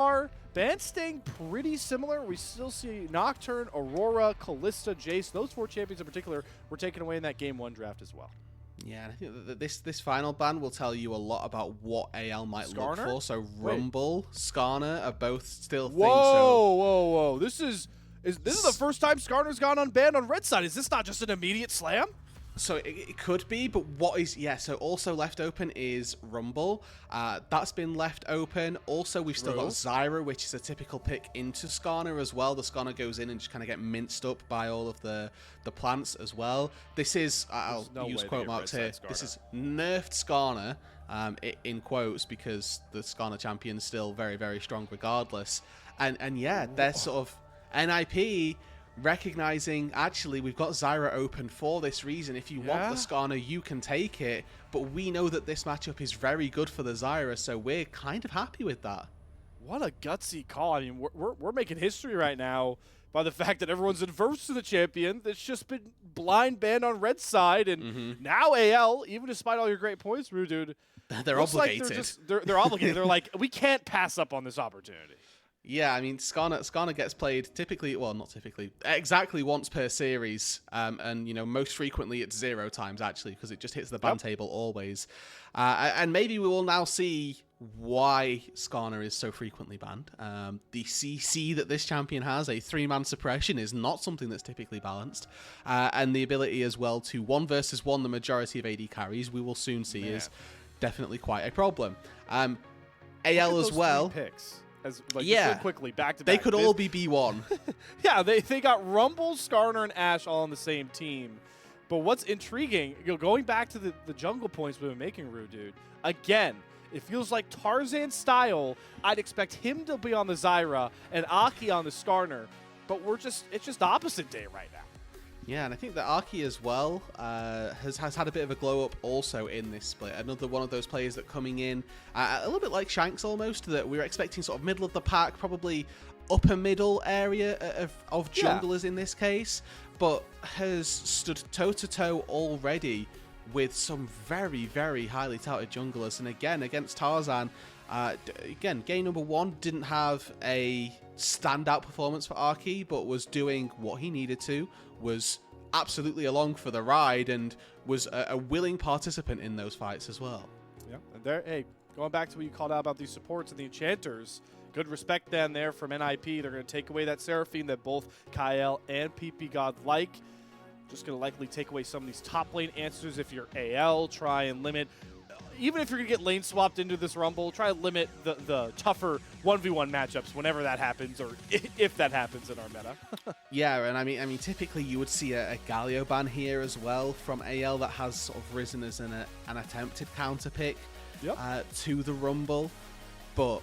far, bans staying pretty similar. We still see Nocturne, Aurora, Kalista, Jace. Those 4 champions in particular were taken away in that Game 1 draft as well. Yeah, and I think that this final ban will tell you a lot about what AL might look for. So Rumble, Skarner are both still things. Whoa. This is the first time Skarner's gone unbanned on red side. Is this not just an immediate slam? So it could be, but what is... Yeah, so also left open is Rumble. That's been left open. Also, we've still got Zyra, which is a typical pick into Skarner as well. The Skarner goes in and just kind of get minced up by all of the plants as well. This is... I'll use quote marks here. This is nerfed Skarner, in quotes, because the Skarner champion is still very, very strong regardless. And yeah, they're sort of... NIP... recognizing, actually, we've got Zyra open for this reason. If you want the Skarner, you can take it. But we know that this matchup is very good for the Zyra, so we're kind of happy with that. What a gutsy call. I mean, we're making history right now by the fact that everyone's adverse to the champion that's just been blind banned on red side. And now AL, even despite all your great points, Roodood, they're obligated. Like they're obligated. They're like, we can't pass up on this opportunity. Yeah, I mean, Skarner gets played typically, well, not typically, exactly once per series, and, you know, most frequently it's 0 times, actually, because it just hits the ban table always. And maybe we will now see why Skarner is so frequently banned. The CC that this champion has, a 3-man suppression, is not something that's typically balanced, and the ability as well to 1 versus 1 the majority of AD carries, we will soon see is definitely quite a problem. AL as well... Picks. Real quickly, back to back. They could all be B1. Yeah, they got Rumble, Skarner, and Ashe all on the same team. But what's intriguing, going back to the jungle points we've been making, Roodood, again, it feels like Tarzan style. I'd expect him to be on the Zyra and Aki on the Skarner, but it's just opposite day right now. Yeah, and I think that Aki as well has had a bit of a glow up also in this split. Another one of those players that coming in a little bit like Shanks almost, that we were expecting sort of middle of the pack, probably upper middle area of junglers in this case, but has stood toe-to-toe already with some very, very highly touted junglers. And again, against Tarzan, again, game number 1 didn't have a standout performance for Aki, but was doing what he needed to, was absolutely along for the ride, and was a willing participant in those fights as well. Yeah, and there, hey, going back to what you called out about these supports and the enchanters, good respect then there from NIP. They're going to take away that Seraphine that both Kael and ppgod like. Just going to likely take away some of these top lane answers if you're AL, try and limit. Even if you're going to get lane swapped into this Rumble, try to limit the tougher 1v1 matchups whenever that happens, or if that happens in our meta. Yeah, and I mean, typically you would see a Galio ban here as well from AL that has sort of risen as an attempted counter pick to the Rumble. But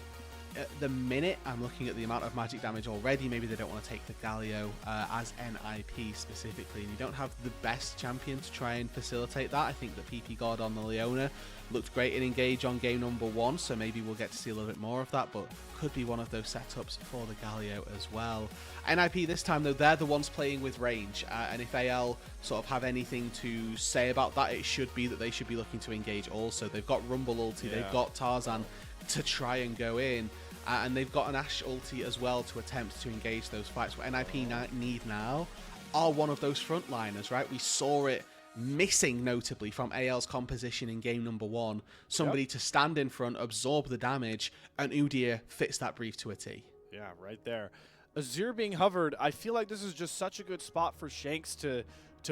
at the minute, I'm looking at the amount of magic damage already. Maybe they don't want to take the Galio as NIP specifically, and you don't have the best champion to try and facilitate that. I think that ppgod on the Leona looked great in Engage on game number 1, so maybe we'll get to see a little bit more of that, but could be one of those setups for the Galio as well. NIP this time, though, they're the ones playing with range, and if AL sort of have anything to say about that, it should be that they should be looking to engage also. They've got Rumble ulti, they've got Tarzan to try and go in, and they've got an Ashe ulti as well to attempt to engage those fights. What NIP need now are one of those frontliners, right? We saw it missing notably from AL's composition in game number 1. Somebody to stand in front, absorb the damage, and Udyr fits that brief to a T. Yeah, right there. Azir being hovered, I feel like this is just such a good spot for Shanks to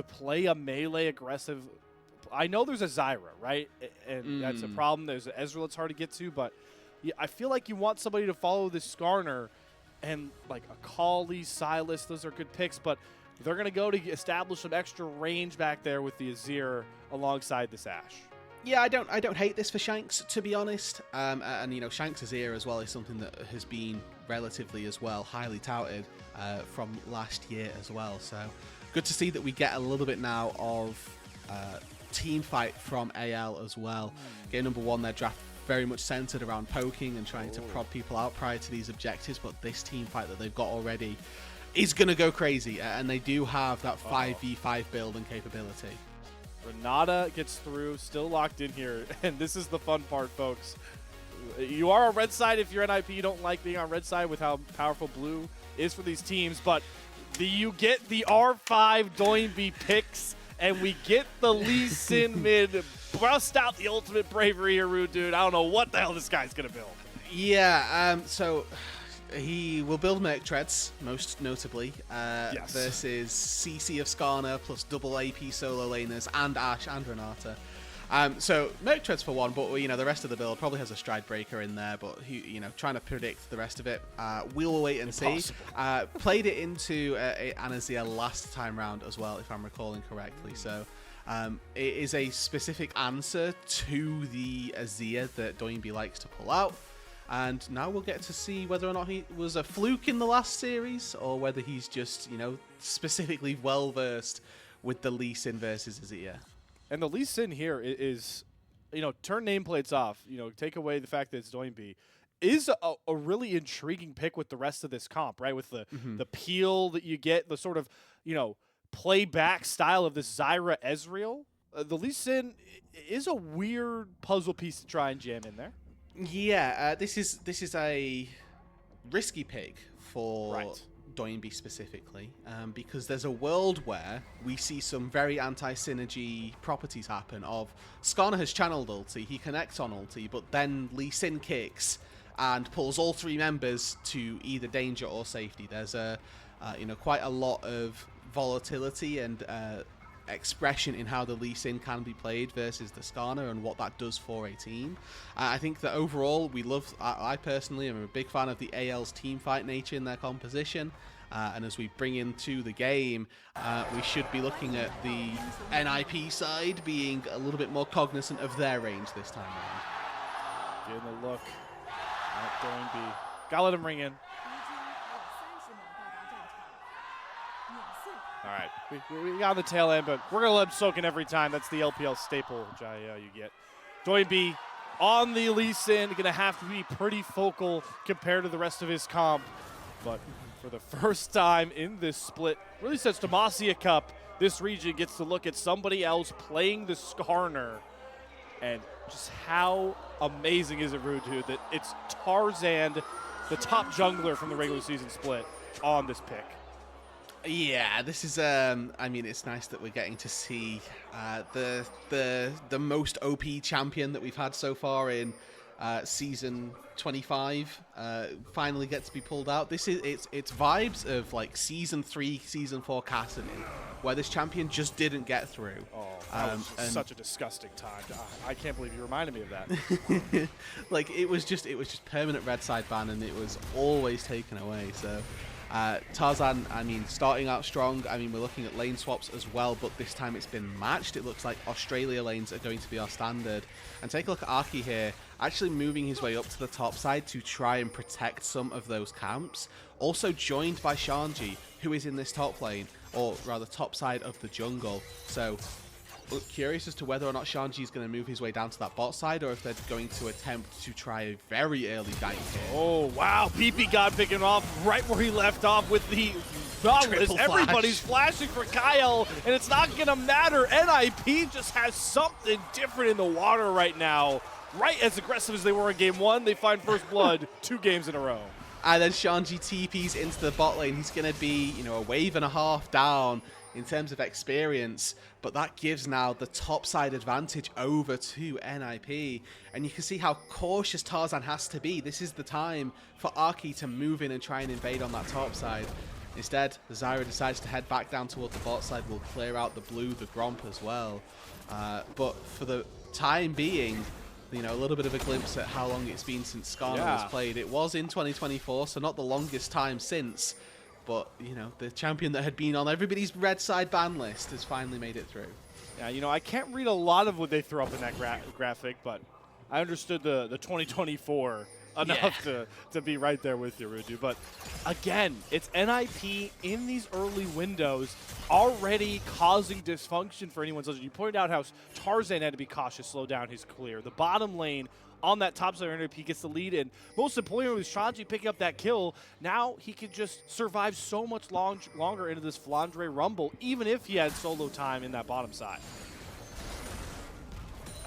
play a melee aggressive. I know there's a Zyra, right? And that's a problem. There's an Ezreal that's hard to get to, but I feel like you want somebody to follow this Skarner, and like a Kali, Sylas, those are good picks, but they're going to go to establish some extra range back there with the Azir alongside this Ashe. Yeah, I don't hate this for Shanks, to be honest. And you know, Shanks' Azir as well is something that has been relatively as well highly touted from last year as well. So good to see that we get a little bit now of team fight from AL as well. Game number 1, their draft very much centered around poking and trying to prod people out prior to these objectives, but this team fight that they've got already is going to go crazy, and they do have that 5v5 build and capability. Renata gets through, still locked in here, and this is the fun part, folks. You are on red side if you're NIP. You don't like being on red side with how powerful blue is for these teams. But you get the R5 Doinby picks, and we get the Lee Sin mid. Bust out the ultimate bravery here, Roodood. I don't know what the hell this guy's going to build. Yeah, so he will build Merc Treads, most notably, yes. versus CC of Skarner plus double AP solo laners and Ashe and Renata. So Merc Treads for one, but the rest of the build probably has a Stride Breaker in there, but trying to predict the rest of it, we'll wait and see. Played it into Anazir last time round as well, if I'm recalling correctly. So it is a specific answer to the Azir that Doinby likes to pull out. And now we'll get to see whether or not he was a fluke in the last series, or whether he's just, specifically well-versed with the Lee Sin versus Azir. And the Lee Sin here is, turn nameplates off, take away the fact that it's Doinby, is a really intriguing pick with the rest of this comp, right? With the peel that you get, the sort of, playback style of this Zyra Ezreal. The Lee Sin is a weird puzzle piece to try and jam in there. Yeah, this is a risky pick for Doinby specifically, because there's a world where we see some very anti-synergy properties happen of Skarner has channeled ulti, he connects on ulti, but then Lee Sin kicks and pulls all three members to either danger or safety. There's quite a lot of volatility and expression in how the Lee Sin can be played versus the Skarner and what that does for a team. I think that overall I personally am a big fan of the AL's teamfight nature in their composition, and as we bring into the game, we should be looking at the NIP side being a little bit more cognizant of their range this time around. Getting a look at Doinby. Gotta let him ring in. All right, we got on the tail end, but we're going to let him soak in every time. That's the LPL staple, which you get. Doinby on the Lee Sin, going to have to be pretty focal compared to the rest of his comp. But for the first time in this split, really since Demacia Cup, this region gets to look at somebody else playing the Skarner. And just how amazing is it, Roodood, that it's Tarzan, the top jungler from the regular season split, on this pick. Yeah, this is. It's nice that we're getting to see the most OP champion that we've had so far in season 25 finally get to be pulled out. This is it's vibes of like season 3, season 4 Cassidy, where this champion just didn't get through. Oh, that was such a disgusting time. I can't believe you reminded me of that. Like it was just permanent red side ban, and it was always taken away. So. Tarzan, starting out strong. We're looking at lane swaps as well, but this time it's been matched. It looks like Australia lanes are going to be our standard. And take a look at Arky here, actually moving his way up to the top side to try and protect some of those camps. Also joined by Shanji, who is in this top lane, or rather top side of the jungle. So, curious as to whether or not Shanji is going to move his way down to that bot side, or if they're going to attempt to try a very early gank here. Oh, wow. ppgod picking off right where he left off with the Nautilus. Everybody's flashing for Kael, and it's not going to matter. NIP just has something different in the water right now. Right as aggressive as they were in game 1, they find first blood 2 games in a row. And then Shanji TPs into the bot lane. He's going to be, a wave and a half down in terms of experience, but that gives now the top side advantage over to NIP, and you can see how cautious Tarzan has to be. This is the time for Arky to move in and try and invade on that top side. Instead, the Zyra decides to head back down towards the bot side. We'll clear out the blue, the Gromp as well. But for the time being, a little bit of a glimpse at how long it's been since Skarner was played. It was in 2024, so not the longest time since. But, the champion that had been on everybody's red side ban list has finally made it through. Yeah, I can't read a lot of what they threw up in that graphic, but I understood the 2024 enough to be right there with you, Roodood. But, again, it's NIP in these early windows already causing dysfunction for anyone's legend. You pointed out how Tarzan had to be cautious, slow down his clear. The bottom lane on that top side, NIP gets the lead, and most importantly, with Shanji picking up that kill, now he can just survive so much longer into this Flandre Rumble, even if he had solo time in that bottom side.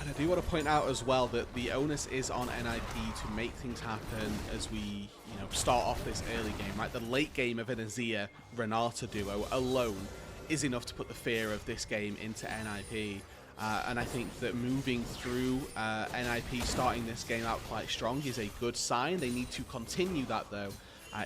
And I do want to point out as well that the onus is on NIP to make things happen as we, start off this early game, right? The late game of an Azir Renata duo alone is enough to put the fear of this game into NIP. And I think that moving through NIP, starting this game out quite strong is a good sign. They need to continue that though,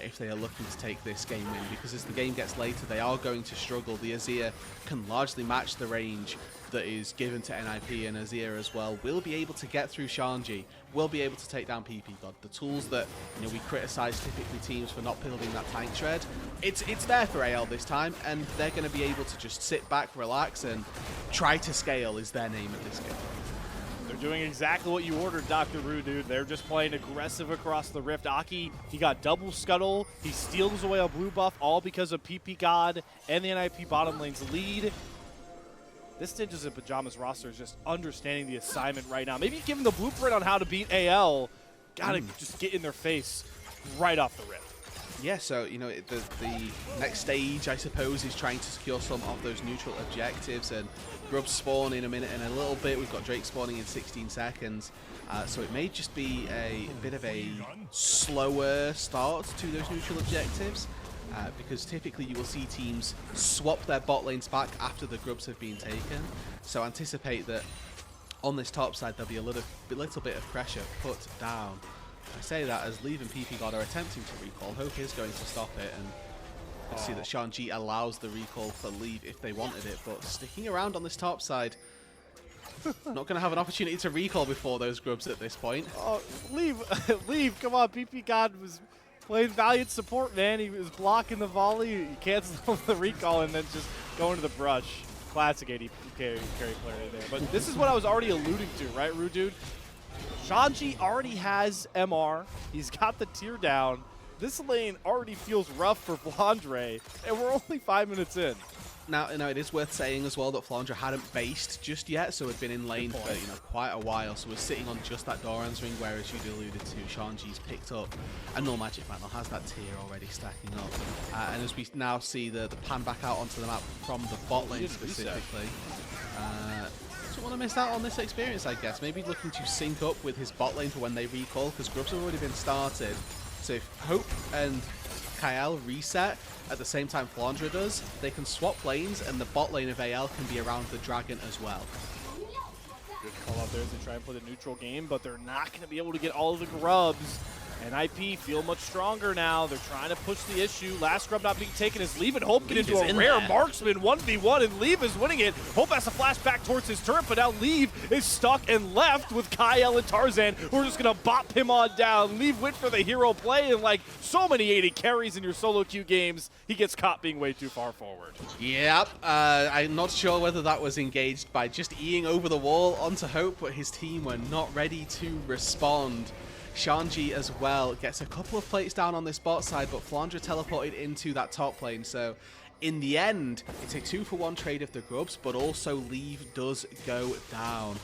if they are looking to take this game win, because as the game gets later, they are going to struggle. The Azir can largely match the range that is given to NIP, and Azir as well will be able to get through Shanji, will be able to take down ppgod. The tools that we criticize typically teams for not building that tank shred, it's there for AL this time, and they're going to be able to just sit back, relax, and try to scale is their name of this game. They're doing exactly what you ordered, Dr. Roodood. They're just playing aggressive across the Rift. Aki, he got double scuttle. He steals away a blue buff, all because of ppgod and the NIP bottom lane's lead. This Ninjas and Pyjamas roster is just understanding the assignment right now. Maybe give them the blueprint on how to beat AL. Gotta just get in their face right off the rip. Yeah, so, the next stage, I suppose, is trying to secure some of those neutral objectives, and Grubs spawn in a minute and a little bit. We've got Drake spawning in 16 seconds, so it may just be a bit of a slower start to those neutral objectives, because typically you will see teams swap their bot lanes back after the Grubs have been taken, so anticipate that on this top side there'll be a little bit of pressure put down. I say that as Leave and ppgod are attempting to recall. Hope is going to stop it, and I see that Shanji allows the recall for Leave if they wanted it, but sticking around on this top side. Not going to have an opportunity to recall before those Grubs at this point. Oh, Leave, Leave, come on, ppgod was playing valiant support, man. He was blocking the volley, he canceled the recall, and then just going to the brush. Classic AD carry player there. But this is what I was already alluding to, right, Roodood? Shanji already has MR. He's got the tier down. This lane already feels rough for Flandre, and we're only 5 minutes in. Now, it is worth saying as well that Flandre hadn't based just yet, so had been in lane for quite a while. So we're sitting on just that Doran's ring, whereas you alluded to, Shanji's picked up a null magic mantle, has that tier already stacking up. And as we now see the pan back out onto the map from the bot lane specifically. Doesn't want to miss out on this experience, I guess. Maybe looking to sync up with his bot lane for when they recall, because Grubs have already been started. So if Hope and Kael reset at the same time Flandre does, they can swap lanes, and the bot lane of AL can be around the dragon as well. Good call out there as they try and play the neutral game, but they're not going to be able to get all of the Grubs. NIP feel much stronger now. They're trying to push the issue. Last Grub not being taken as Leave and Hope get into a rare marksman 1v1, and Leave is winning it. Hope has to flash back towards his turret, but now Leave is stuck and left with Kael and Tarzan, who are just going to bop him on down. Leave went for the hero play, and like so many AD carries in your solo queue games, he gets caught being way too far forward. Yep, I'm not sure whether that was engaged by just eeing over the wall onto Hope, but his team were not ready to respond. Shanji as well gets a couple of plates down on this bot side, but Flandre teleported into that top lane. So in the end, it's a 2-for-1 trade of the Grubs, but also Leave does go down.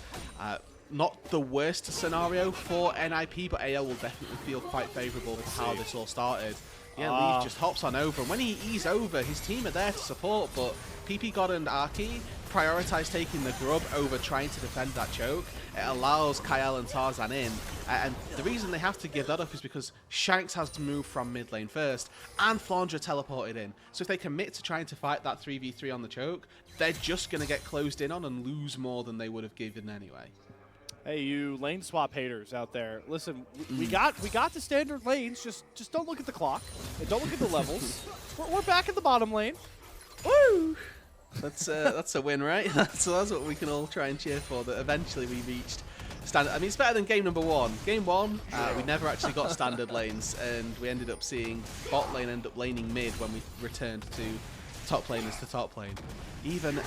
Not the worst scenario for NIP, but AL will definitely feel quite favourable for how this all started. Yeah, Leave just hops on over, and when he ease over, his team are there to support, but ppgod and Aki prioritize taking the Grub over trying to defend that choke. It allows Kael and Tarzan in, and the reason they have to give that up is because Shanks has to move from mid lane first, and Flandre teleported in. So if they commit to trying to fight that 3v3 on the choke, they're just going to get closed in on and lose more than they would have given anyway. Hey, you lane swap haters out there. Listen, we got the standard lanes. Just don't look at the clock and don't look at the levels. We're back in the bottom lane. Woo! That's a win, right? So that's what we can all try and cheer for. That eventually we reached standard. I mean, it's better than game number one. Game one, we never actually got standard lanes, and we ended up seeing bot lane end up laning mid when we returned to top laners to top lane. Even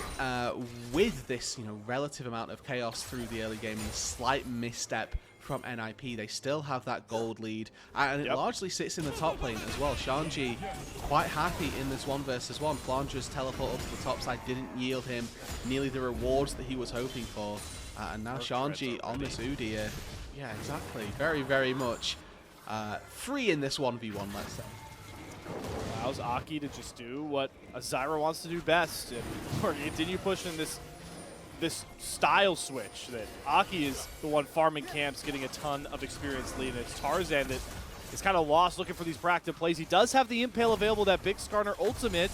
with this, relative amount of chaos through the early game and a slight misstep from NIP, they still have that gold lead, and it largely sits in the top lane as well. Shanji quite happy in this 1 versus 1. Flandre's teleport up to the top side didn't yield him nearly the rewards that he was hoping for, and now Shanji on this Udyr, yeah, exactly, very, very much free in this 1v1, let's say. Allows Aki to just do what Azira wants to do best, and we're continue pushing this this style switch that Aki is the one farming camps, getting a ton of experience lead, and it's Tarzan that is kind of lost looking for these proactive plays. He does have the Impale available, that big Skarner ultimate,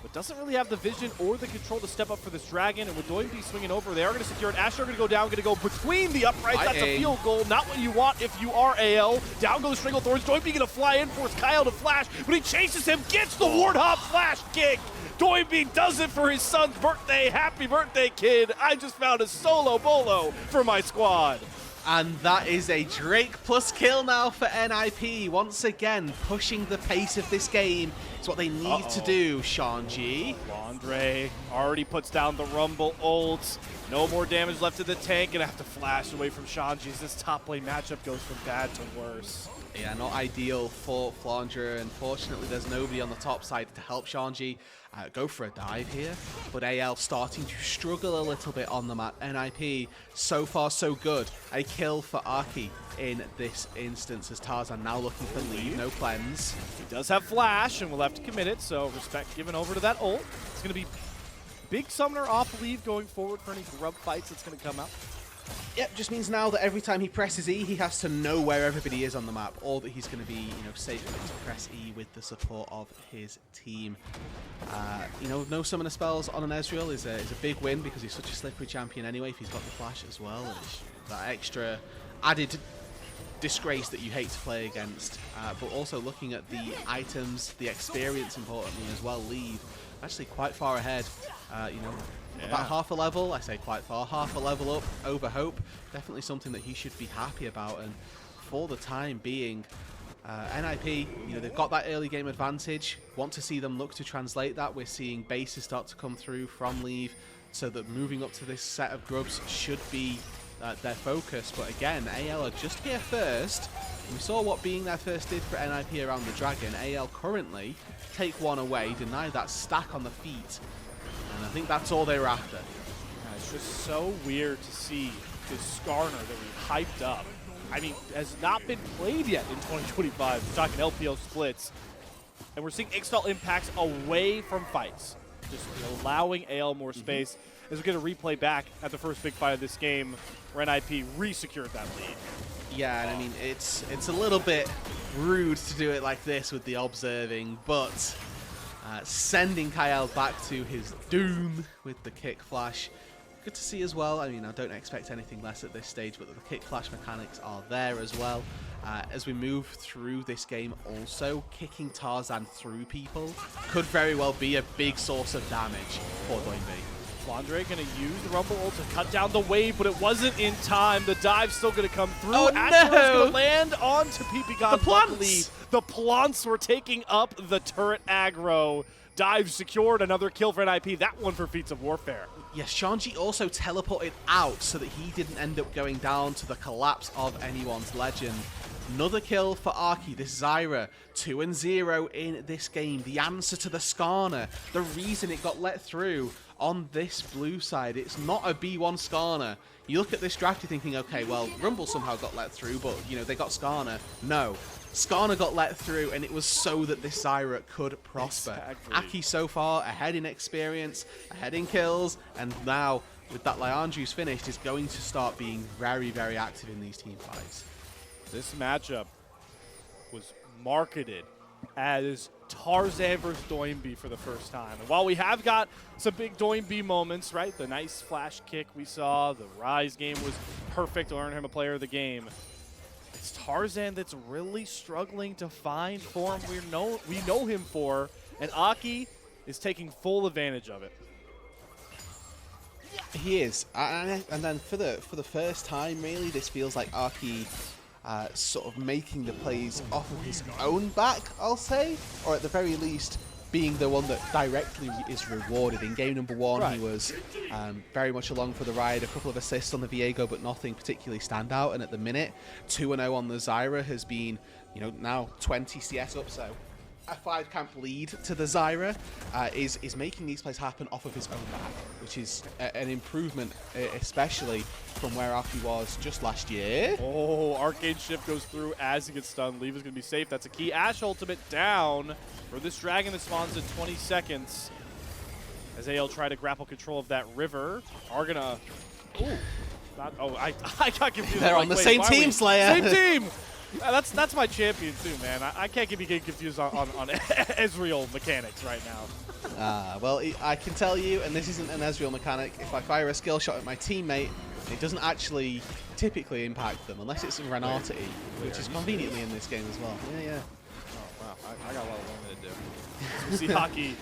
but doesn't really have the vision or the control to step up for this Dragon. And with Doinby swinging over, they are going to secure it. Asher going to go down, going to go between the uprights. That's a field goal, not what you want if you are AL. Down goes Stranglethorns. Doinby going to fly in, force Kael to flash, but he chases him, gets the Warthog flash kick. Doinby does it for his son's birthday. Happy birthday, kid. I just found a solo bolo for my squad. And that is a Drake plus kill now for NIP. Once again, pushing the pace of this game. It's what they need to do, Shanji. Flandre already puts down the Rumble ult. No more damage left to the tank. Gonna have to flash away from Shanji as this top lane matchup goes from bad to worse. Yeah, not ideal for Flandre. Unfortunately, there's nobody on the top side to help Shanji go for a dive here. But AL starting to struggle a little bit on the map. NIP, so far so good. A kill for Aki in this instance as Tarzan now looking for lead, no cleanse. He does have flash and will have to commit it, so respect given over to that ult. It's going to be big summoner off leave going forward for any grub fights that's going to come out. Yep, just means now that every time he presses E, he has to know where everybody is on the map, or that he's going to be, safe enough to press E with the support of his team. No summoner spells on an Ezreal is a big win because he's such a slippery champion anyway. If he's got the flash as well, and it's that extra added disgrace that you hate to play against. But also looking at the items, the experience, importantly as well, lead actually quite far ahead. About half a level, I say quite far, half a level up over Hope. Definitely something that he should be happy about. And for the time being, NIP, they've got that early game advantage. Want to see them look to translate that. We're seeing bases start to come through from leave, so that moving up to this set of grubs should be their focus. But again, AL are just here first. We saw what being there first did for NIP around the Dragon. AL currently take one away, deny that stack on the feet. And I think that's all they were after. Yeah, it's just so weird to see this Skarner that we hyped up. I mean, has not been played yet in 2025. We're talking LPL splits. And we're seeing Ixtal impacts away from fights. Just allowing AL more space. As we get a replay back at the first big fight of this game, where NIP re-secured that lead. Yeah, and I mean, it's a little bit rude to do it like this with the observing, but sending Kael back to his doom with the kick flash. Good to see as well. I mean, I don't expect anything less at this stage, but the kick flash mechanics are there as well. As we move through this game, also kicking Tarzan through people could very well be a big source of damage for Doinby. Flandre going to use the Rumble ult to cut down the wave, but it wasn't in time. The dive's still going to come through. Oh, Asher's no! going to land onto ppgod. The plants! The plants were taking up the turret aggro. Dive secured, another kill for NIP. That one for Feats of Warfare. Yes, Shanji also teleported out so that he didn't end up going down to the collapse of anyone's legend. Another kill for Aki, this Zyra, 2-0 in this game. The answer to the Skarner, the reason it got let through on this blue side. It's not a B1 Skarner. You look at this draft, you're thinking, okay, well, Rumble somehow got let through, but, they got Skarner. No. Skarner got let through, and it was so that this Zyra could prosper. Exactly. Aki so far ahead in experience, ahead in kills, and now, with that Leandru's finished, is going to start being very, very active in these team fights. This matchup was marketed as Tarzan versus Doinby for the first time. And while we have got some big Doinby moments, right? The nice flash kick we saw, the Rise game was perfect to earn him a player of the game. It's Tarzan that's really struggling to find form we know him for, and Aki is taking full advantage of it. He is, and then for the first time, really, this feels like Aki sort of making the plays off of his own back, I'll say, or at the very least being the one that directly is rewarded. In game number one, right, he was very much along for the ride, a couple of assists on the Viego, but nothing particularly stand out. And at the minute, 2-0 on the Zyra has been, now 20 CS up, so a 5-camp lead to the Zyra is making these plays happen off of his own back, which is an improvement, especially from where Aki was just last year. Oh, Arcane Shift goes through as he gets stunned. Leave is going to be safe. That's a key. Ashe ultimate down for this Dragon that spawns in 20 seconds. As AL try to grapple control of that river, are gonna... Ooh. I got confused. They're on the same team, Slayer. Same team! That's my champion too, man. I can't get confused on Ezreal mechanics right now. Well, I can tell you, and this isn't an Ezreal mechanic, if I fire a skill shot at my teammate, it doesn't actually typically impact them, unless it's in Renarty, which is conveniently in this game as well. Yeah. Oh, wow. I got a lot of learning to do. We see Aki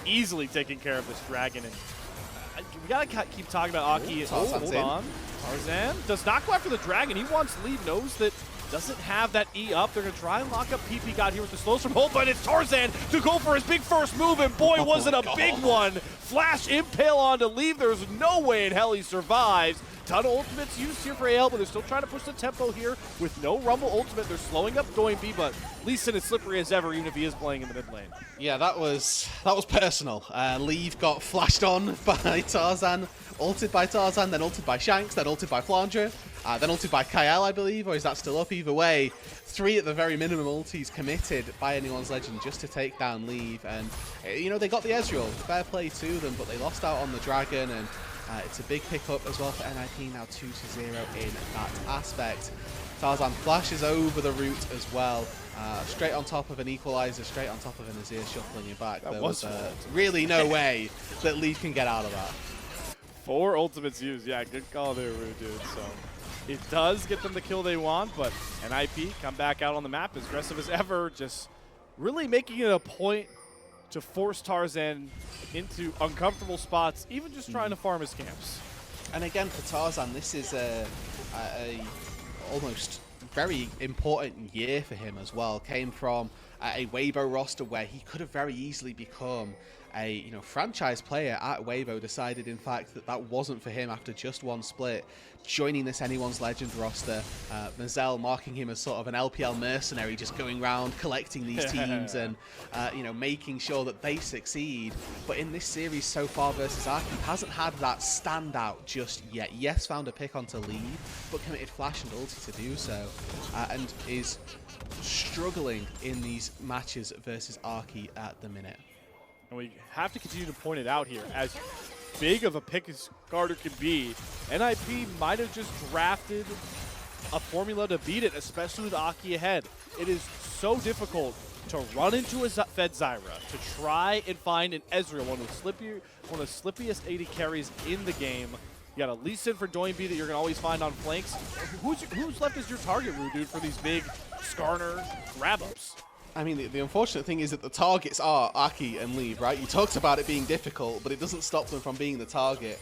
easily taking care of this dragon, and we gotta keep talking about Aki. Hold on. Tarzan does not go after the dragon. He wants lead, knows that doesn't have that E up. They're going to try and lock up ppgod here with the slows from hold, but it's Tarzan to go for his big first move, and boy, was it a big one. Flash impale on to leave. There's no way in hell he survives. Ton of ultimates used here for AL, but they're still trying to push the tempo here with no Rumble ultimate. They're slowing up doinb, but Leeson is slippery as ever, even if he is playing in the mid lane. Yeah, that was personal. Leave got flashed on by Tarzan, ulted by Tarzan, then ulted by Shanks, then ulted by Flandre, then ulted by Kael, I believe, or is that still up? Either way, 3 at the very minimum ultis committed by anyone's legend just to take down Leave. And, you know, they got the Ezreal, fair play to them, but they lost out on the Dragon, and it's a big pickup as well for neny, now 2-0 in that aspect. Tarzan flashes over the route as well, straight on top of an equalizer, straight on top of an Azir shuffling you back. There was really no way that Leaf can get out of that. 4 ultimates used, yeah, good call there, Roodood. So it does get them the kill they want, but neny come back out on the map as aggressive as ever, just really making it a point to force Tarzan into uncomfortable spots, even just trying to farm his camps. And again, for Tarzan, this is a almost very important year for him as well. Came from a Weibo roster where he could have very easily become a franchise player at Weibo. Decided, in fact, that wasn't for him after just one split. Joining this Anyone's Legend roster, Mazel marking him as sort of an LPL mercenary, just going around collecting these teams and making sure that they succeed. But in this series so far versus Aki, hasn't had that standout just yet. Yes, found a pick onto lead, but committed flash and ulti to do so, and is struggling in these matches versus Aki at the minute. And we have to continue to point it out here, as big of a pick as Carter can be, neny might have just drafted a formula to beat it, especially with Aki ahead. It is so difficult to run into a fed Zyra, to try and find an Ezreal, one of the slippiest AD carries in the game. You got a Leeson for doinb that you're going to always find on flanks. Who's left as your target, Roodood, for these big Skarner grab-ups? I mean, the unfortunate thing is that the targets are Aki and Leave, right? You talked about it being difficult, but it doesn't stop them from being the target.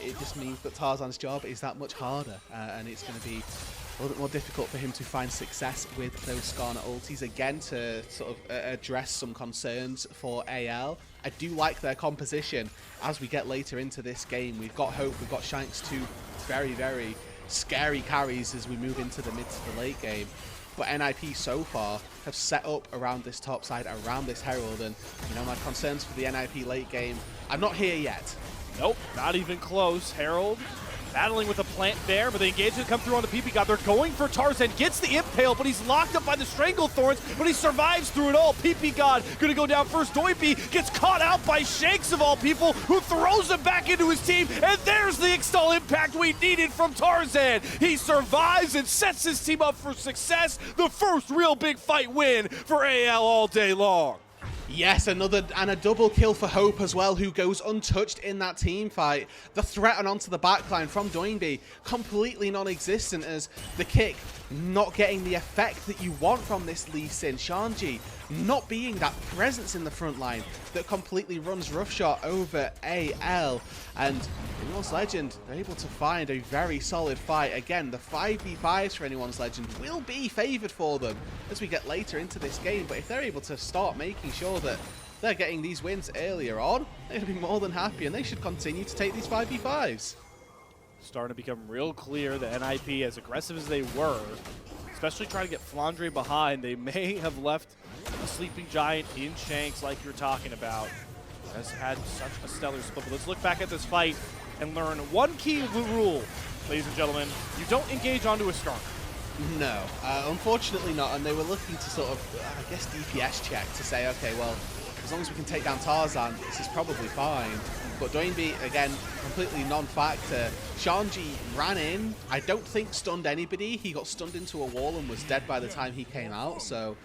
It just means that Tarzan's job is that much harder, and it's going to be a little bit more difficult for him to find success with those Skarner ultis. Again, to sort of address some concerns for AL, I do like their composition as we get later into this game. We've got Hope, we've got Shanks, 2 very, very scary carries as we move into the mid to the late game. But neny so far have set up around this top side, around this Herald, and my concerns for the neny late game, I'm not here yet. Nope, not even close. Herald battling with a plant there, but the engagement come through on the ppgod. They're going for Tarzan, gets the impale, but he's locked up by the Stranglethorns, but he survives through it all. ppgod gonna go down first. doinb gets caught out by Shanks of all people, who throws him back into his team, and there's the install impact we needed from Tarzan. He survives and sets his team up for success. The first real big fight win for AL all day long. Yes, a double kill for Hope as well, who goes untouched in that team fight. The threat and onto the backline from doinb, completely non-existent, as the kick not getting the effect that you want from this Lee Sin. Shanji not being that presence in the front line that completely runs roughshot over AL. And Anyone's Legend, they're able to find a very solid fight. Again, the 5v5s for Anyone's Legend will be favoured for them as we get later into this game. But if they're able to start making sure that they're getting these wins earlier on, they're going to be more than happy, and they should continue to take these 5v5s. Starting to become real clear that neny, as aggressive as they were, especially trying to get Flandre behind, they may have left a sleeping giant in Shanks like you're talking about. Has had such a stellar split. But let's look back at this fight and learn one key rule, ladies and gentlemen. You don't engage onto a Skarner. No, unfortunately not. And they were looking to sort of, I guess, DPS check to say, okay, well, as long as we can take down Tarzan, this is probably fine. But Doinby, again, completely non-factor. Shanji ran in, I don't think stunned anybody. He got stunned into a wall and was dead by the time he came out, so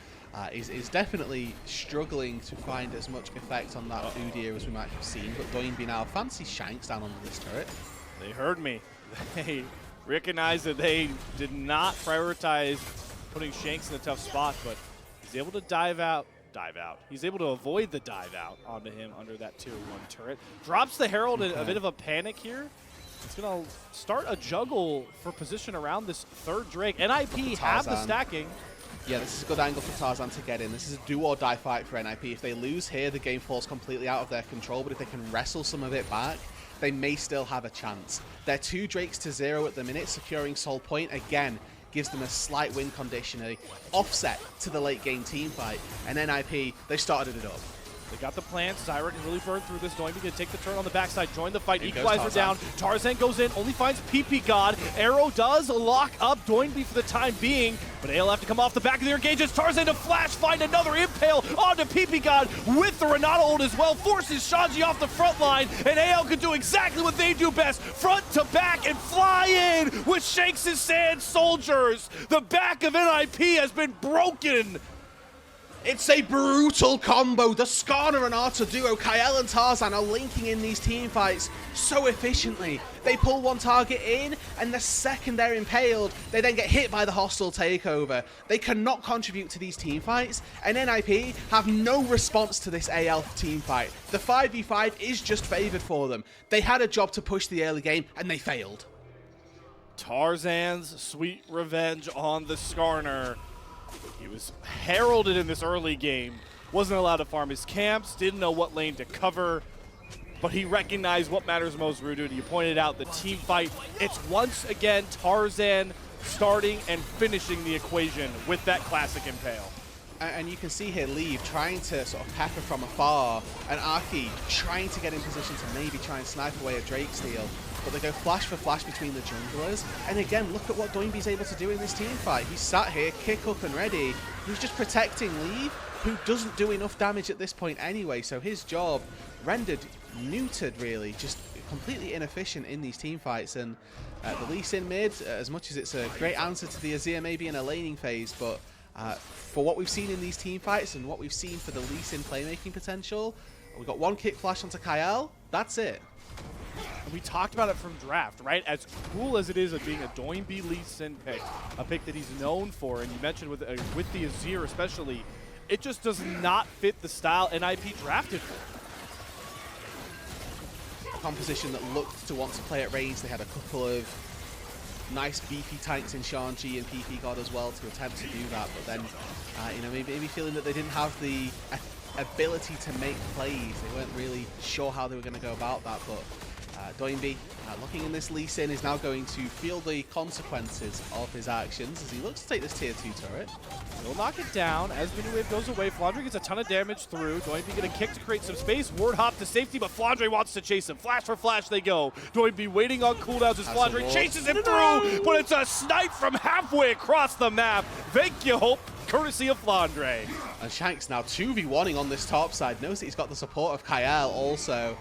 is definitely struggling to find as much effect on that Udyr as we might have seen. But Doinby now fancy Shanks down under this turret. They heard me. They recognized that they did not prioritize putting Shanks in a tough spot, but he's able to dive out. He's able to avoid the dive out onto him under that tier 1 turret. Drops the Herald in a bit of a panic here. It's going to start a juggle for position around this third Drake. neny have the stacking. Yeah, this is a good angle for Tarzan to get in. This is a do-or-die fight for neny. If they lose here, the game falls completely out of their control, but if they can wrestle some of it back, they may still have a chance. They're 2 Drakes to 0 at the minute, securing Soul Point. Again, gives them a slight win condition, a offset to the late game team fight. And neny, they started it up. They got the plans. Zyra can really burn through this. Doinby can take the turn on the backside, join the fight. Equalizer down. Tarzan goes in, only finds ppgod. Arrow does lock up Doinby for the time being, but AL have to come off the back of their engages. Tarzan to flash, find another impale onto ppgod with the Renata ult as well. Forces Shanji off the front line, and AL can do exactly what they do best. Front to back and fly in with Shanks' Sand Soldiers. The back of neny has been broken. It's a brutal combo. The Skarner and Arta duo, Kael and Tarzan, are linking in these team fights so efficiently. They pull one target in, and the second they're impaled, they then get hit by the hostile takeover. They cannot contribute to these team fights, and neny have no response to this AL team fight. The 5v5 is just favored for them. They had a job to push the early game, and they failed. Tarzan's sweet revenge on the Skarner. He was heralded in this early game, wasn't allowed to farm his camps, didn't know what lane to cover, but he recognized what matters most, Roodood. You pointed out the team fight. It's once again Tarzan starting and finishing the equation with that classic impale. And you can see here Leave trying to sort of pepper from afar, and Arki trying to get in position to maybe try and snipe away a Drake steal. But they go flash for flash between the junglers. And again, look at what Doinby's able to do in this team fight. He's sat here, kick up and ready. He's just protecting Leave, who doesn't do enough damage at this point anyway. So his job rendered neutered, really, just completely inefficient in these team fights. And the Lee Sin mid, as much as it's a great answer to the Azir maybe in a laning phase, but for what we've seen in these team fights and what we've seen for the Lee Sin playmaking potential, we've got one kick flash onto Kael. That's it. And we talked about it from draft, right? As cool as it is of being a Doinby Lee Sin pick, a pick that he's known for, and you mentioned with the Azir especially, it just does not fit the style neny drafted for. A composition that looked to want to play at range. They had a couple of nice beefy tanks in Shanji and ppgod as well to attempt to do that, but then you know, maybe feeling that they didn't have the ability to make plays. They weren't really sure how they were going to go about that, but Doinby, looking in this Lee Sin, is now going to feel the consequences of his actions as he looks to take this tier 2 turret. He'll knock it down as Mini Wave goes away. Flandre gets a ton of damage through. Doinby get a kick to create some space. Ward hop to safety, but Flandre wants to chase him. Flash for flash they go. Doinby waiting on cooldowns as Flandre chases him through, but it's a snipe from halfway across the map. Thank you, Hope, courtesy of Flandre. And Shanks now 2v1ing on this top side. Notice that he's got the support of Kael also.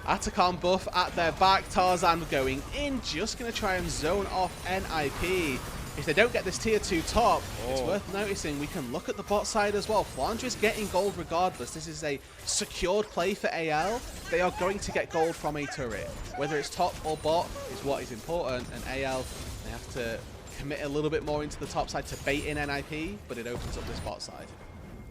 Atacam buff at their back. Tarzan going in, just going to try and zone off neny. If they don't get this tier 2 top, it's worth noticing we can look at the bot side as well. Flandre's getting gold regardless. This is a secured play for AL. They are going to get gold from a turret. Whether it's top or bot is what is important, and AL, they have to commit a little bit more into the top side to bait in neny, but it opens up this bot side.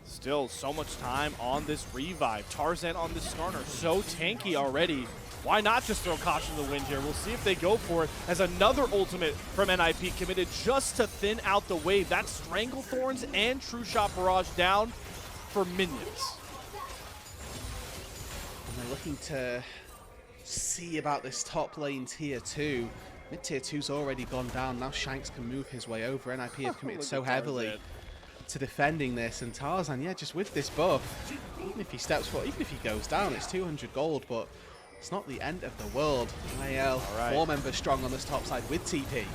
Still so much time on this revive. Tarzan on this Skarner, so tanky already. Why not just throw caution to the wind here? We'll see if they go for it as another ultimate from neny committed just to thin out the wave. That's Stranglethorns and True Shot Barrage down for minions. And they're looking to see about this top lane tier 2. Mid tier 2's already gone down. Now Shanks can move his way over. neny have committed so heavily to defending this, and Tarzan, yeah, just with this buff, even if he steps forward, even if he goes down, it's 200 gold, but it's not the end of the world. AL, 4 members strong on this top side with TP.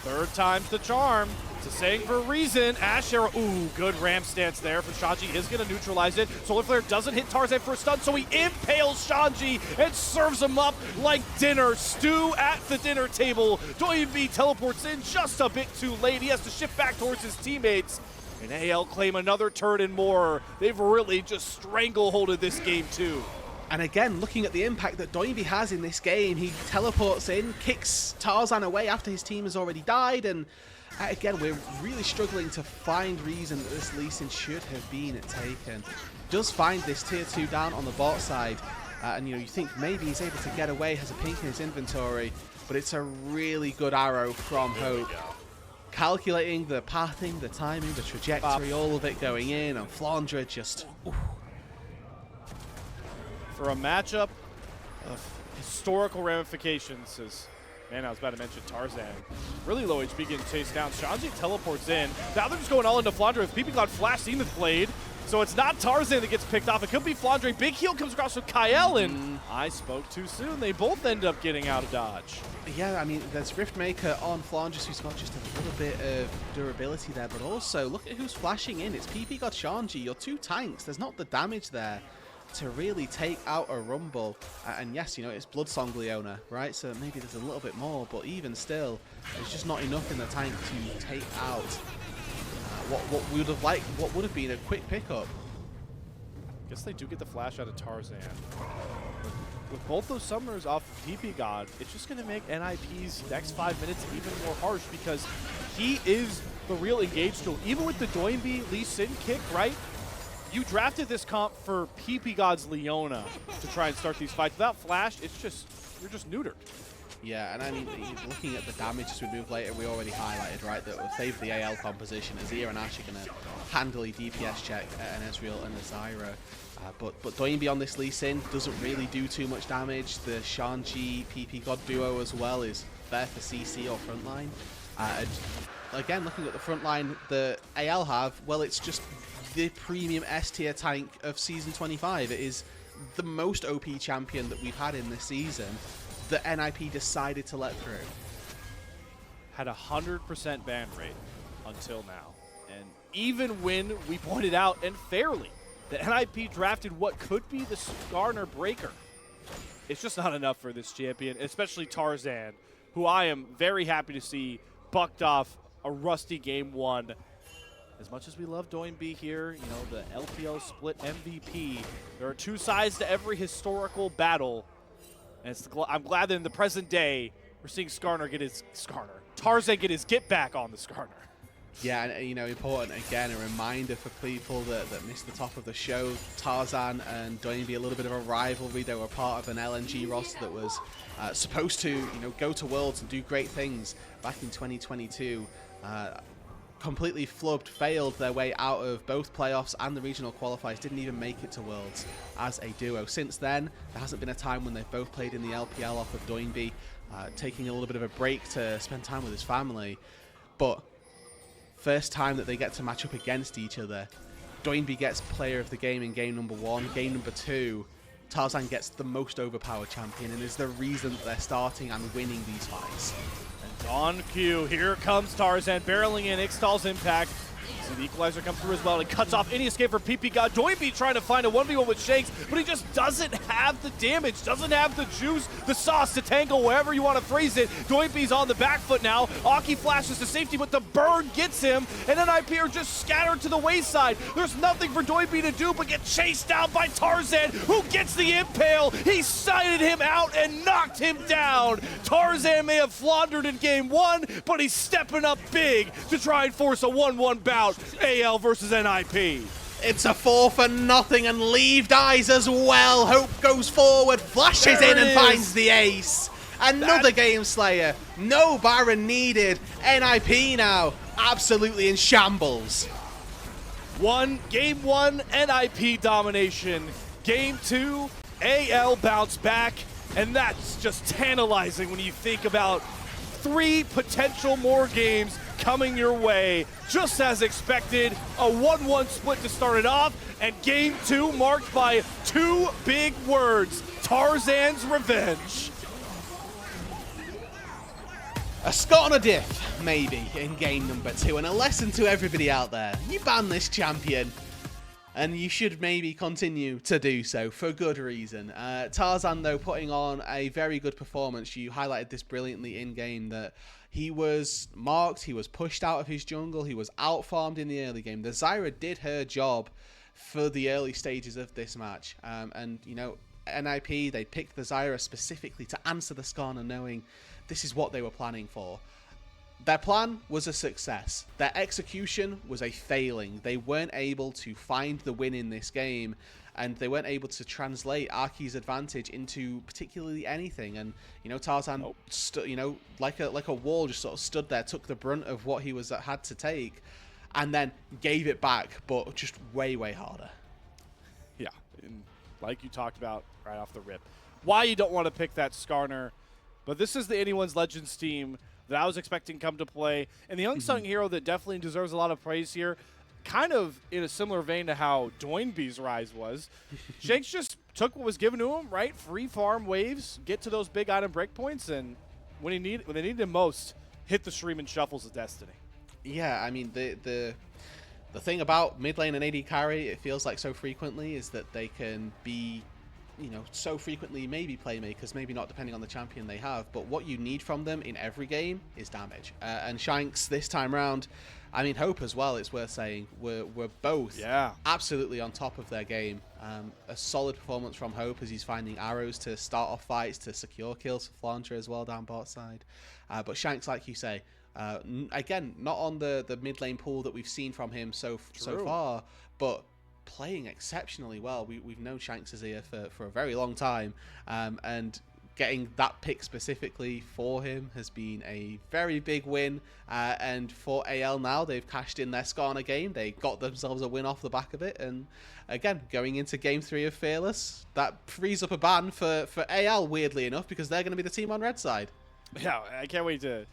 Third time's the charm. It's a saying for a reason. Ash arrow. Ooh, good ramp stance there from Shanji. Is going to neutralize it. Solar Flare doesn't hit Tarzan for a stun, so he impales Shanji and serves him up like dinner. Stew at the dinner table. doyenb teleports in just a bit too late. He has to shift back towards his teammates. And AL claim another turn and more. They've really just strangleholded this game too. And again, looking at the impact that doyenb has in this game, he teleports in, kicks Tarzan away after his team has already died, and again, we're really struggling to find reason that this Lee Sin should have been taken. Does find this tier 2 down on the bot side, and you think maybe he's able to get away, has a pink in his inventory, but it's a really good arrow from Hope. Calculating the pathing, the timing, the trajectory, all of it going in, and Flandre just... Ooh. For a matchup of historical ramifications, as man, I was about to mention Tarzan. Really low HP getting chased down. Shanji teleports in. Now they're just going all into Flandre with ppgod flash Zenith Blade. So it's not Tarzan that gets picked off. It could be Flandre. Big heal comes across with Kael, and I spoke too soon. They both end up getting out of dodge. Yeah, I mean, there's Riftmaker on Flandre, who's got just a little bit of durability there, but also look at who's flashing in. It's ppgod Shanji, your 2 tanks. There's not the damage there to really take out a Rumble. And yes, it's Bloodsong Leona, right? So maybe there's a little bit more, but even still, there's just not enough in the tank to take out what we would have liked, what would have been a quick pickup. Guess they do get the flash out of Tarzan. With both those summoners off ppgod, it's just going to make nip's next 5 minutes even more harsh because he is the real engage tool. Even with the doyenb Lee Sin kick, right? You drafted this comp for ppgod's Leona to try and start these fights. Without flash, you're just neutered. Yeah, and I mean, looking at the damage as we move later, we already highlighted, right, that with favor the AL composition, Azir and Ash are going to handily DPS check an Ezreal and a Zyra. But doyenb on this Lee Sin doesn't really do too much damage. The Shanji ppgod duo as well is there for CC or frontline. And again, looking at the frontline the AL have, well, it's just the premium S tier tank of season 25. It is the most OP champion that we've had in this season that NIP decided to let through. Had 100% ban rate until now. And even when we pointed out, and fairly, that NIP drafted what could be the Skarner breaker, it's just not enough for this champion, especially Tarzan, who I am very happy to see bucked off a rusty game 1. As much as we love doyenb here, the LPL split MVP, there are 2 sides to every historical battle. And I'm glad that in the present day, we're seeing Tarzan get his get back on the Skarner. Yeah, and important, again, a reminder for people that missed the top of the show, Tarzan and doyenb, a little bit of a rivalry. They were part of an LNG roster that was supposed to, go to Worlds and do great things back in 2022. Completely flubbed, failed their way out of both playoffs and the regional qualifiers, didn't even make it to Worlds as a duo. Since then, there hasn't been a time when they've both played in the LPL off of doyenb, taking a little bit of a break to spend time with his family. But first time that they get to match up against each other, doyenb gets player of the game in game number 1, game number 2, Tarzan gets the most overpowered champion and is the reason that they're starting and winning these fights. On cue, here comes Tarzan, barreling in, Ixtal's impact. See the equalizer come through as well, and cuts off any escape for ppgod. doyenb trying to find a 1v1 with Shanks, but he just doesn't have the damage, doesn't have the juice, the sauce to tangle, wherever you want to phrase it. doyenb's on the back foot now. Aki flashes to safety, but the burn gets him, and NIP are just scattered to the wayside. There's nothing for doyenb to do but get chased down by Tarzan, who gets the impale. He sighted him out and knocked him down. Tarzan may have floundered in game 1, but he's stepping up big to try and force a 1-1 bout. AL versus NIP. It's a 4-0, and Leave dies as well. Hope goes forward, flashes in and finds the ace. Another Game Slayer. No Baron needed. NIP now absolutely in shambles. Game 1, NIP domination. Game 2, AL bounce back. And that's just tantalizing when you think about 3 potential more games coming your way. Just as expected, a 1-1 split to start it off, and game 2 marked by 2 big words: Tarzan's revenge. A Scott on a diff, maybe, in game number 2, and a lesson to everybody out there. You ban this champion, and you should maybe continue to do so for good reason. Tarzan, though, putting on a very good performance. You highlighted this brilliantly in-game, that he was marked, he was pushed out of his jungle, he was out-farmed in the early game. The Zyra did her job for the early stages of this match, and, you know, NIP, they picked the Zyra specifically to answer the Skarner, knowing this is what they were planning for. Their plan was a success. Their execution was a failing. They weren't able to find the win in this game, and they weren't able to translate Arky's advantage into particularly anything. And, you know, Tarzan, you know, like a wall, just sort of stood there, took the brunt of what he had to take, and then gave it back, but just way, way harder. Yeah, and like you talked about right off the rip, why you don't want to pick that Skarner. But this is the Anyone's Legends team that I was expecting come to play. And the unsung hero that definitely deserves a lot of praise here, kind of in a similar vein to how Doinby's rise was. Shanks just took what was given to him, right? Free farm waves, get to those big item breakpoints, and when they needed him most, hit the stream and shuffles of destiny. Yeah, I mean, the thing about mid lane and AD carry, it feels like so frequently, is that they can be, you know, so frequently maybe playmakers, maybe not, depending on the champion they have, but what you need from them in every game is damage. And Shanks this time round, I mean, Hope as well, it's worth saying, were both absolutely on top of their game. A solid performance from Hope as he's finding arrows to start off fights, to secure kills for Flandre as well down bot side. But Shanks, like you say, again, not on the mid lane pool that we've seen from him so far, but playing exceptionally well. We've known Shanks is here for a very long time, and getting that pick specifically for him has been a very big win. And for AL now, they've cashed in their Skarner game. They got themselves a win off the back of it. And again, going into Game 3 of Fearless, that frees up a ban for AL, weirdly enough, because they're going to be the team on red side. Yeah, I can't wait to,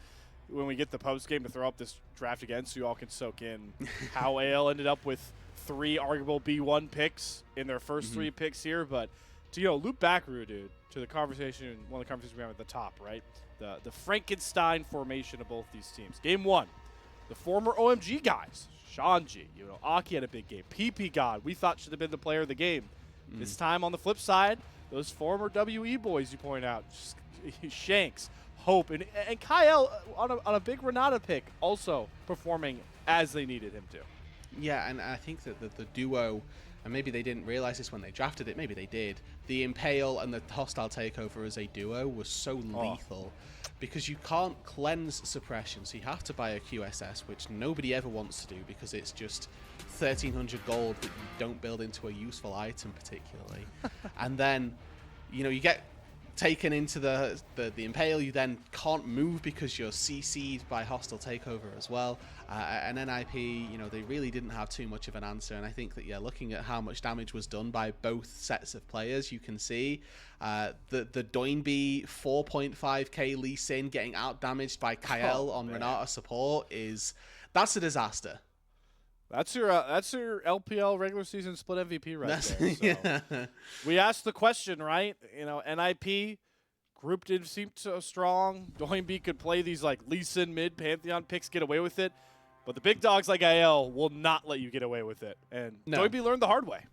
when we get the post game, to throw up this draft again so you all can soak in how AL ended up with 3 arguable B1 picks in their first 3 picks here. But to, you know, loop back, Roodood, to the conversation, one of the conversations we had at the top, right? The Frankenstein formation of both these teams. Game 1, the former OMG guys, Shanji, you know, Aki had a big game. ppgod, we thought should have been the player of the game. This time on the flip side, those former WE boys you point out, Shanks, Hope, and Kael on a big Renata pick, also performing as they needed him to. Yeah, and I think that the duo, and maybe they didn't realize this when they drafted it, maybe they did, the Impale and the Hostile Takeover as a duo was so lethal, because you can't cleanse suppression, so you have to buy a QSS, which nobody ever wants to do because it's just 1,300 gold that you don't build into a useful item particularly. And then, you know, you get taken into the Impale, you then can't move because you're CC'd by Hostile Takeover as well. And NIP, you know, they really didn't have too much of an answer. And I think that, yeah, looking at how much damage was done by both sets of players, you can see the Doinby 4.5k Lee Sin getting out damaged by Kael on Renata support that's a disaster. That's your LPL regular season split MVP right there. So. Yeah. We asked the question, right? You know, NIP group didn't seem so strong. Doinby could play these like Lee Sin mid Pantheon picks, get away with it, but the big dogs like AL will not let you get away with it. And Doinby learned the hard way.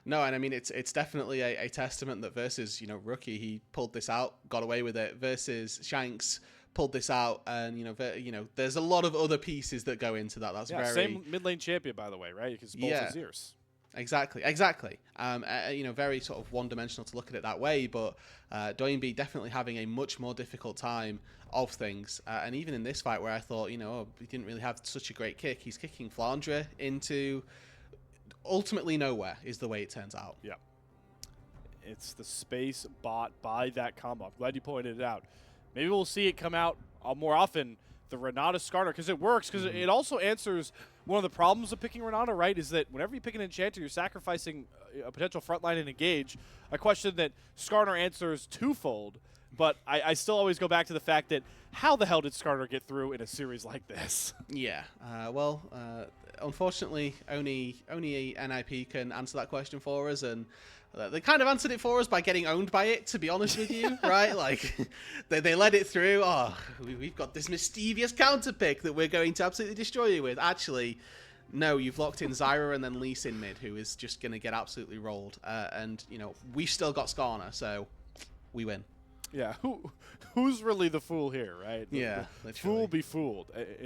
No, and I mean it's definitely a testament that versus, you know, Rookie, he pulled this out, got away with it, versus Shanks pulled this out, and you know there's a lot of other pieces that go into that. That's very same mid lane champion, by the way, right? Because both his ears. Exactly. You know, very sort of one-dimensional to look at it that way, but Doinby definitely having a much more difficult time of things. And even in this fight where I thought, you know, he didn't really have such a great kick, he's kicking Flandre into ultimately nowhere, is the way it turns out. Yeah. It's the space bought by that combo. I'm glad you pointed it out. Maybe we'll see it come out more often, the Renata Skarner, because it works, because it also answers one of the problems of picking Renata, right, is that whenever you pick an enchanter, you're sacrificing a potential frontline and engage. A question that Skarner answers twofold, but I still always go back to the fact that how the hell did Skarner get through in a series like this? Yeah, unfortunately, only NIP can answer that question for us, and they kind of answered it for us by getting owned by it, to be honest with you, right? Like, they led it through. Oh, we've got this mischievous counter pick that we're going to absolutely destroy you with. Actually, no, you've locked in Zyra and then Lee Sin mid, who is just going to get absolutely rolled. And, you know, we've still got Skarner, so we win. Yeah, who's really the fool here, right? Yeah, the fool be fooled.